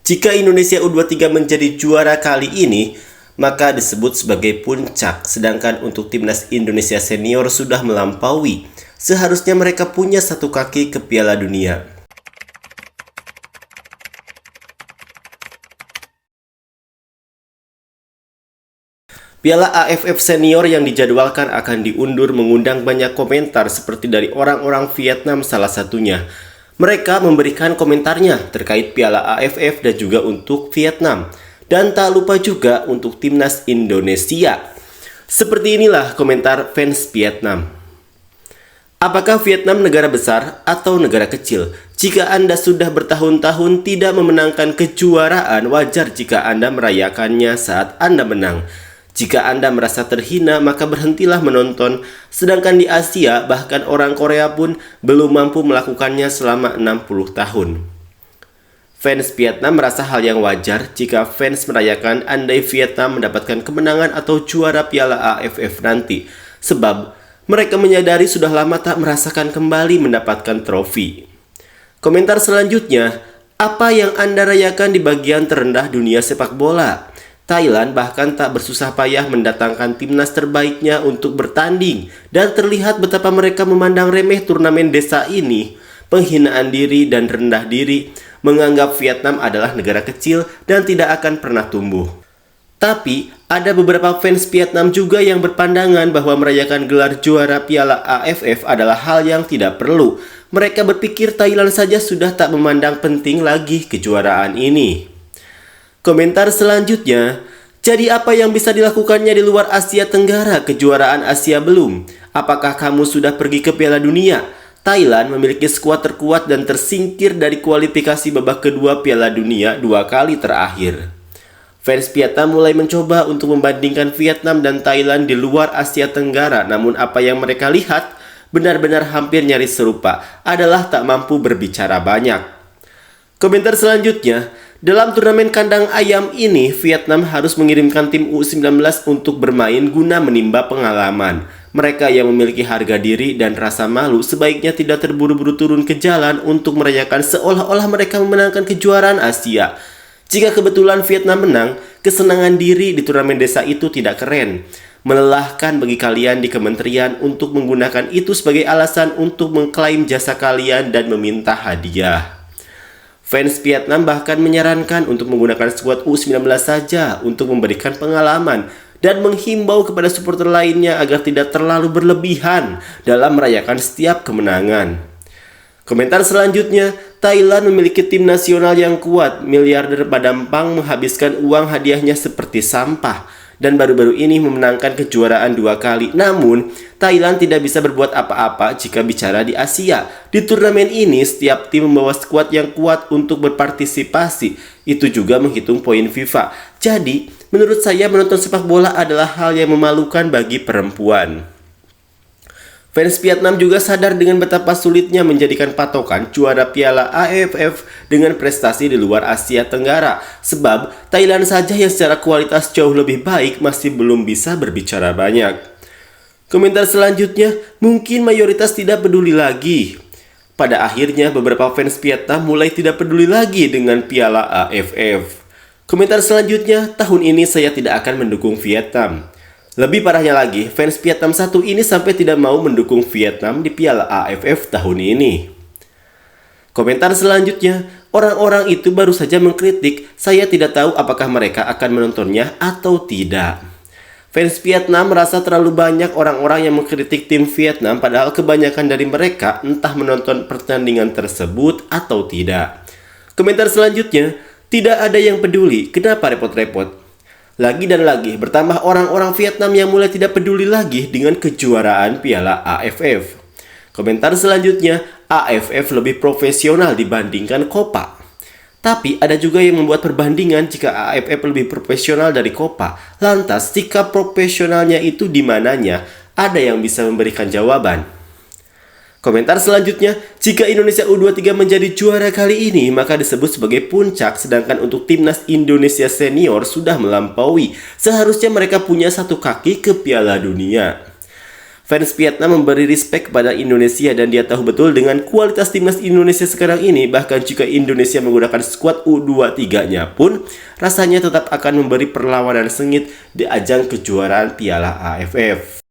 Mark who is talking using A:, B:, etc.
A: Jika Indonesia U23 menjadi juara kali ini, maka disebut sebagai puncak. Sedangkan untuk timnas Indonesia senior sudah melampaui. Seharusnya mereka punya satu kaki ke Piala Dunia. Piala AFF Senior yang dijadwalkan akan diundur mengundang banyak komentar seperti dari orang-orang Vietnam salah satunya. Mereka memberikan komentarnya terkait Piala AFF dan juga untuk Vietnam. Dan tak lupa juga untuk timnas Indonesia. Seperti inilah komentar fans Vietnam. Apakah Vietnam negara besar atau negara kecil? Jika Anda sudah bertahun-tahun tidak memenangkan kejuaraan, wajar jika Anda merayakannya saat Anda menang. Jika Anda merasa terhina, maka berhentilah menonton. Sedangkan di Asia, bahkan orang Korea pun belum mampu melakukannya selama 60 tahun. Fans Vietnam merasa hal yang wajar jika fans merayakan andai Vietnam mendapatkan kemenangan atau juara Piala AFF nanti. Sebab mereka menyadari sudah lama tak merasakan kembali mendapatkan trofi. Komentar selanjutnya, apa yang Anda rayakan di bagian terendah dunia sepak bola? Thailand bahkan tak bersusah payah mendatangkan timnas terbaiknya untuk bertanding dan terlihat betapa mereka memandang remeh turnamen desa ini. Penghinaan diri dan rendah diri, menganggap Vietnam adalah negara kecil dan tidak akan pernah tumbuh. Tapi ada beberapa fans Vietnam juga yang berpandangan bahwa merayakan gelar juara Piala AFF adalah hal yang tidak perlu. Mereka berpikir Thailand saja sudah tak memandang penting lagi kejuaraan ini. Komentar selanjutnya, jadi apa yang bisa dilakukannya di luar Asia Tenggara? Kejuaraan Asia belum. Apakah kamu sudah pergi ke Piala Dunia? Thailand memiliki skuad terkuat dan tersingkir dari kualifikasi babak kedua Piala Dunia 2 kali terakhir. Fans Vietnam mulai mencoba untuk membandingkan Vietnam dan Thailand di luar Asia Tenggara. Namun apa yang mereka lihat benar-benar hampir nyaris serupa, adalah tak mampu berbicara banyak. Komentar selanjutnya, dalam turnamen kandang ayam ini, Vietnam harus mengirimkan tim U19 untuk bermain guna menimba pengalaman. Mereka yang memiliki harga diri dan rasa malu sebaiknya tidak terburu-buru turun ke jalan untuk merayakan seolah-olah mereka memenangkan kejuaraan Asia. Jika kebetulan Vietnam menang, kesenangan diri di turnamen desa itu tidak keren. Melelahkan bagi kalian di kementerian untuk menggunakan itu sebagai alasan untuk mengklaim jasa kalian dan meminta hadiah. Fans Vietnam bahkan menyarankan untuk menggunakan skuad U19 saja untuk memberikan pengalaman dan menghimbau kepada supporter lainnya agar tidak terlalu berlebihan dalam merayakan setiap kemenangan. Komentar selanjutnya, Thailand memiliki tim nasional yang kuat. Miliarder Padampang menghabiskan uang hadiahnya seperti sampah dan baru-baru ini memenangkan kejuaraan 2 kali. Namun, Thailand tidak bisa berbuat apa-apa jika bicara di Asia. Di turnamen ini, setiap tim membawa skuad yang kuat untuk berpartisipasi. Itu juga menghitung poin FIFA. Jadi, menurut saya menonton sepak bola adalah hal yang memalukan bagi perempuan. Fans Vietnam juga sadar dengan betapa sulitnya menjadikan patokan juara Piala AFF dengan prestasi di luar Asia Tenggara. Sebab Thailand saja yang secara kualitas jauh lebih baik masih belum bisa berbicara banyak. Komentar selanjutnya, mungkin mayoritas tidak peduli lagi. Pada akhirnya beberapa fans Vietnam mulai tidak peduli lagi dengan Piala AFF. Komentar selanjutnya, tahun ini saya tidak akan mendukung Vietnam. Lebih parahnya lagi, fans Vietnam satu ini sampai tidak mau mendukung Vietnam di Piala AFF tahun ini. Komentar selanjutnya, orang-orang itu baru saja mengkritik, saya tidak tahu apakah mereka akan menontonnya atau tidak. Fans Vietnam merasa terlalu banyak orang-orang yang mengkritik tim Vietnam padahal kebanyakan dari mereka entah menonton pertandingan tersebut atau tidak. Komentar selanjutnya, tidak ada yang peduli, kenapa repot-repot? Lagi dan lagi bertambah orang-orang Vietnam yang mulai tidak peduli lagi dengan kejuaraan Piala AFF. Komentar selanjutnya, AFF lebih profesional dibandingkan Copa. Tapi ada juga yang membuat perbandingan jika AFF lebih profesional dari Copa. Lantas sikap profesionalnya itu di mananya? Ada yang bisa memberikan jawaban? Komentar selanjutnya, jika Indonesia U23 menjadi juara kali ini, maka disebut sebagai puncak, sedangkan untuk timnas Indonesia senior sudah melampaui. Seharusnya mereka punya satu kaki ke Piala Dunia. Fans Vietnam memberi respect kepada Indonesia dan dia tahu betul dengan kualitas timnas Indonesia sekarang ini, bahkan jika Indonesia menggunakan skuad U23-nya pun rasanya tetap akan memberi perlawanan sengit di ajang kejuaraan Piala AFF.